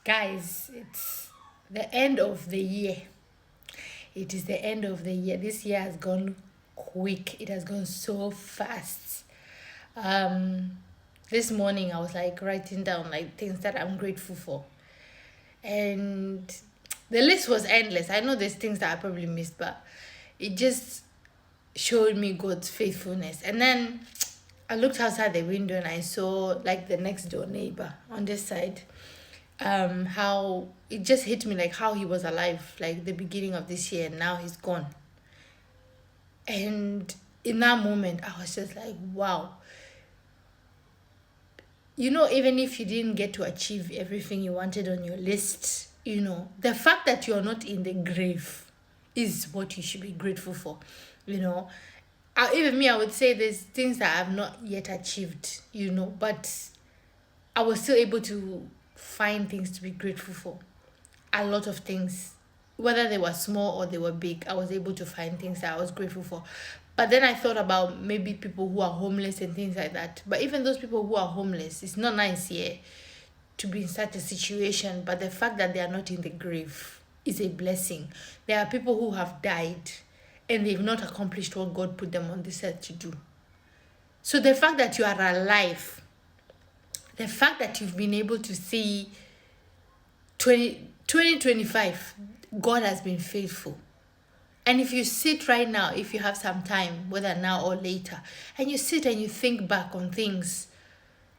Guys, it's the end of the year. It is the end of the year. This year has gone quick. It has gone so fast. Um, this morning I was like writing down like things that I'm grateful for, and the list was endless. I know there's things that I probably missed, but it just showed me God's faithfulness. And then I looked outside the window and I saw like the next door neighbor on this side. How it just hit me like how he was alive like the beginning of this year and now he's gone. And in that moment I was just like, wow. Even if you didn't get to achieve everything you wanted on your list, the fact that you're not in the grave is what you should be grateful for. you know Even me, I would say there's things that I've not yet achieved, but I was still able to find things to be grateful for. A lot of things, whether they were small or they were big, I was able to find things that I was grateful for. But then I thought about maybe people who are homeless and things like that. But even those people who are homeless, it's not nice here to be in such a situation. But the fact that they are not in the grave is a blessing. There are people who have died and they've not accomplished what God put them on this earth to do. So the fact that you are alive, the fact that you've been able to see 2025, God has been faithful. And if you sit right now, if you have some time, whether now or later, and you sit and you think back on things,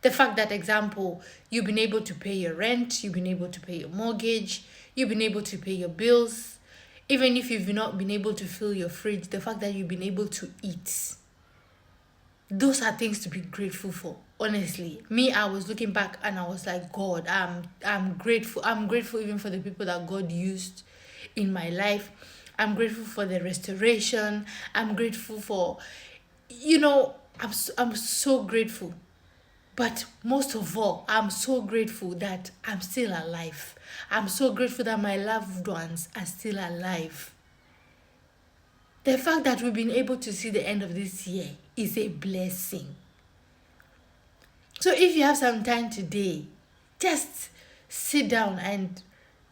the fact that, example, you've been able to pay your rent, you've been able to pay your mortgage, you've been able to pay your bills, even if you've not been able to fill your fridge, the fact that you've been able to eat, those are things to be grateful for. Honestly, me, I was looking back and I was like, God, I'm grateful. I'm grateful even for the people that God used in my life. I'm grateful for the restoration. I'm grateful for, I'm so grateful. But most of all, I'm so grateful that I'm still alive. I'm so grateful that my loved ones are still alive. The fact that we've been able to see the end of this year is a blessing. So if you have some time today, just sit down and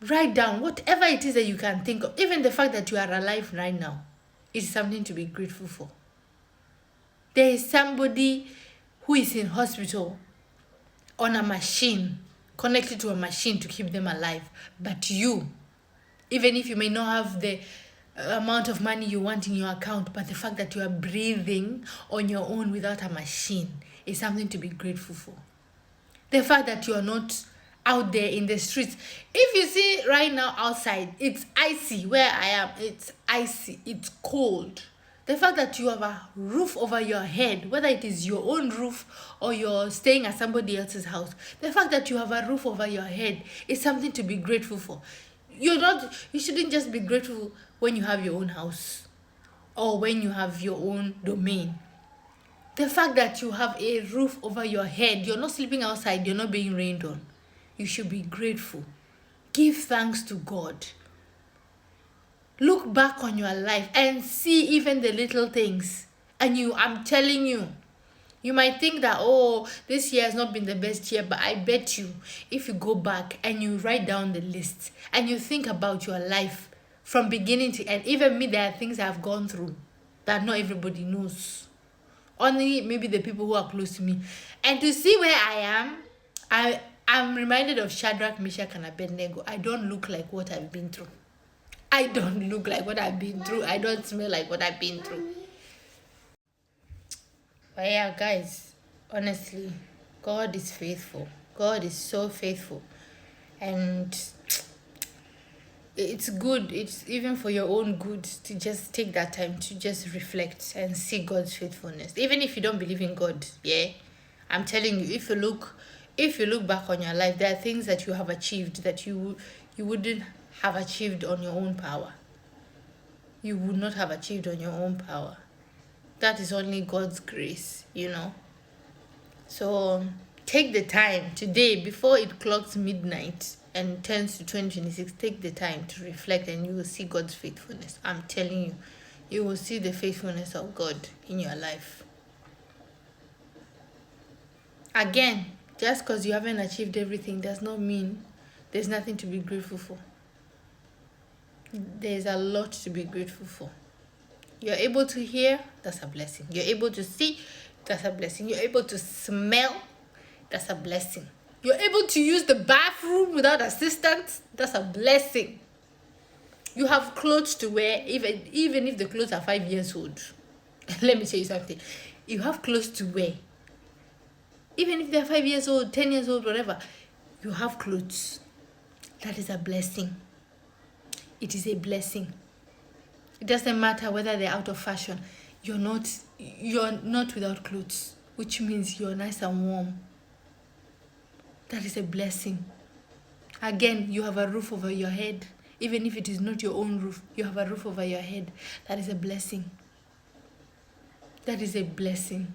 write down whatever it is that you can think of. Even the fact that you are alive right now is something to be grateful for. There is somebody who is in hospital on a machine, connected to a machine to keep them alive. But you, even if you may not have the amount of money you want in your account, but the fact that you are breathing on your own without a machine is something to be grateful for. The fact that you are not out there in the streets. If you see right now outside, it's icy where I am. It's icy. It's cold. The fact that you have a roof over your head, whether it is your own roof or you're staying at somebody else's house, the fact that you have a roof over your head is something to be grateful for. You shouldn't just be grateful when you have your own house or when you have your own domain. The fact that you have a roof over your head, you're not sleeping outside, you're not being rained on, you should be grateful. Give thanks to God. Look back on your life and see even the little things. And I'm telling you, you might think that, oh, this year has not been the best year, but I bet you, if you go back and you write down the list and you think about your life from beginning to end, even me, there are things I've gone through that not everybody knows. Only maybe the people who are close to me. And to see where I am, I'm reminded of Shadrach, Meshach, and Abednego. I don't look like what I've been through. I don't look like what I've been through. I don't smell like what I've been through. But yeah, guys, honestly, God is faithful. God is so faithful. And it's good, it's even for your own good to just take that time to just reflect and see God's faithfulness. Even if you don't believe in God, yeah, I'm telling you, if you look back on your life, there are things that you have achieved that you wouldn't have achieved on your own power. You would not have achieved on your own power. That is only God's grace. So take the time today before it clocks midnight and turns to 2026. Take the time to reflect and you will see God's faithfulness. I'm telling you, you will see the faithfulness of God in your life. Again, just because you haven't achieved everything does not mean there's nothing to be grateful for. There's a lot to be grateful for. You're able to hear, that's a blessing. You're able to see, that's a blessing. You're able to smell, that's a blessing. You're able to use the bathroom without assistance, that's a blessing. You have clothes to wear, even if the clothes are 5 years old. Let me tell you something. You have clothes to wear. Even if they're 5 years old, 10 years old, whatever, you have clothes. That is a blessing. It is a blessing. It doesn't matter whether they're out of fashion. You're not without clothes, which means you're nice and warm. That is a blessing. Again, you have a roof over your head. Even if it is not your own roof, you have a roof over your head. That is a blessing. That is a blessing.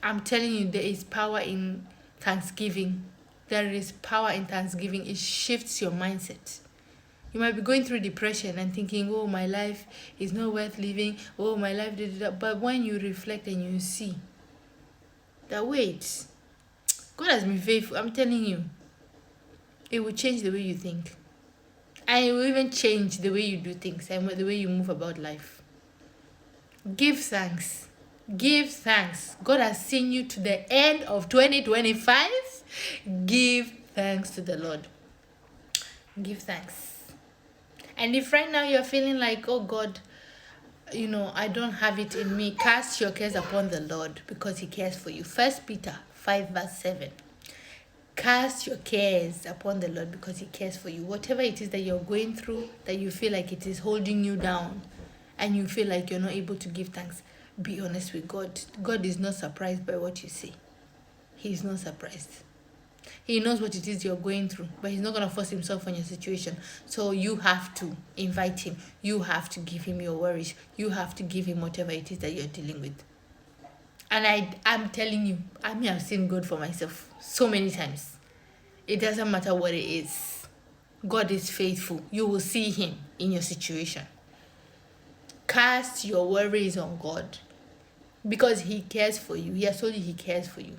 I'm telling you, there is power in thanksgiving. There is power in thanksgiving. It shifts your mindset. You might be going through depression and thinking, oh, my life is not worth living. Oh, my life did that. But when you reflect and you see that, wait, God has been faithful. I'm telling you, it will change the way you think. And it will even change the way you do things and the way you move about life. Give thanks. Give thanks. God has seen you to the end of 2025. Give thanks to the Lord. Give thanks. And if right now you're feeling like, oh God, I don't have it in me, cast your cares upon the Lord because he cares for you. 1 Peter 5 verse 7. Cast your cares upon the Lord because he cares for you. Whatever it is that you're going through, that you feel like it is holding you down and you feel like you're not able to give thanks, be honest with God. God is not surprised by what you say. He is not surprised. He knows what it is you're going through, but he's not going to force himself on your situation. So you have to invite him. You have to give him your worries. You have to give him whatever it is that you're dealing with. And I'm telling you, I've seen God for myself so many times. It doesn't matter what it is. God is faithful. You will see him in your situation. Cast your worries on God because he cares for you. He has told you he cares for you.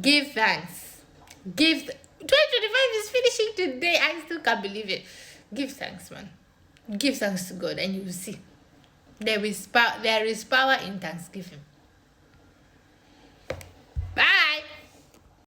Give thanks. 2025 is finishing today. I still can't believe it. Give thanks, man. Give thanks to God and you will see. There is power in thanksgiving. Bye.